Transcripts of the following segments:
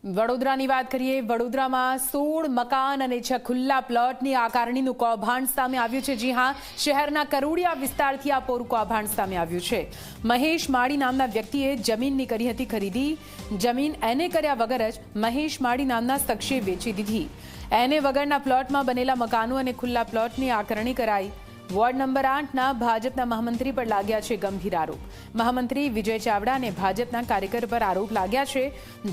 વડોદરાની વાત કરીએ। વડોદરામાં 16 મકાન અને 6 ખુલ્લા પ્લોટની આકારણીનું કૌભાંડ સામે આવ્યું છે। જી હા, શહેરના કરોડિયા વિસ્તારથી આ પોરું કૌભાંડ સામે આવ્યું છે। મહેશ માળી નામના વ્યક્તિએ જમીનની કરી હતી ખરીદી। જમીન એને કર્યા વગર જ મહેશ માળી નામના શખ્સે વેચી દીધી। એને વગરના પ્લોટમાં બનેલા મકાનો અને ખુલ્લા પ્લોટની આકારણી કરાઈ। વોર્ડ નંબર 8ના ભાજપના મહામંત્રી પર લાગ્યા છે ગંભીર આરોપ। મહામંત્રી વિજય ચાવડા અને ભાજપના કાર્યકર પર આરોપ લાગ્યા છે।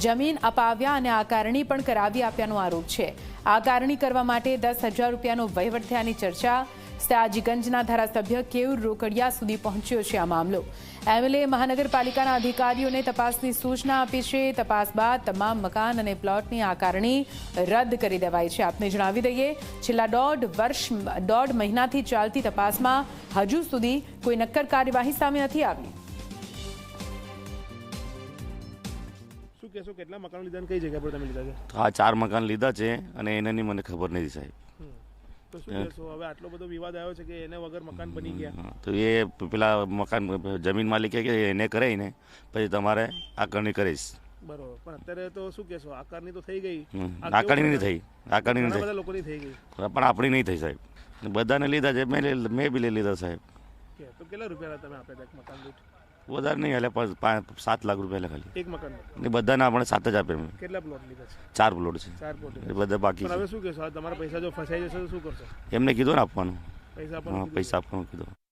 જમીન અપાવ્યા અને આકારણી પણ કરાવી આપ્યાનો આરોપ છે। આકારણી કરવા માટે 10,000 રૂપિયાનો વહીવટ થયાની ચર્ચા। સયાજીગંજના ધારાસભ્ય કેયુર રોકડિયા સુધી પહોંચ્યો છે આ મામલો। એમએલએ મહાનગરપાલિકાના અધિકારીઓને તપાસની સૂચના આપી છે। તપાસ બાદ તમામ મકાન અને પ્લોટની આકારણી રદ કરી દેવાઈ છે। આપને જણાવી દઈએ, છેલ્લા દોઢ મહિનાથી ચાલતી તપાસમાં હજુ સુધી કોઈ નક્કર કાર્યવાહી સામે નથી આવી। શું કહેશો, કેટલા મકાન લીધા કઈ જગ્યા પર તમે લીધા છે? હા, 4 મકાન લીધા છે અને એનાની મને ખબર નથી સાહેબ। તો શું કહેશો, હવે આટલો બધો વિવાદ આવ્યો છે કે એને વગર મકાન બની ગયા? તો એ પેલા મકાન જમીન માલિકે કે એને કરાવીને પછી તમારે આકારણી કરીશ। બરોબર, પણ અત્યારે તો શું કહેશો, આકારણી તો થઈ ગઈ, આકારણી નહીં થઈ, આકારણી નહીં બધા લોકોની થઈ ગઈ, પણ આપણી નહીં થઈ સાહેબ। બધાને લીધા છે, મેં બી લઈ લીધા સાહેબ। તો કેટલા રૂપિયા તમે આપ્યા હતા મકાન દીઠ? વધારે નહીં, એટલે 7 લાખ રૂપિયા ખાલી એક મકાન? બધાને આપણે 7 જ આપે। કેટલા પ્લોટ લીધા છે? 4 પ્લોટ છે, 4 પ્લોટ બધા બાકી છે। હવે શું કહેશો, તમારા પૈસા જો ફસાઈ જશે તો શું કરશો? એમને કીધું ને આપવાનું, પૈસા આપવાનું પૈસા આપવાનું કીધું।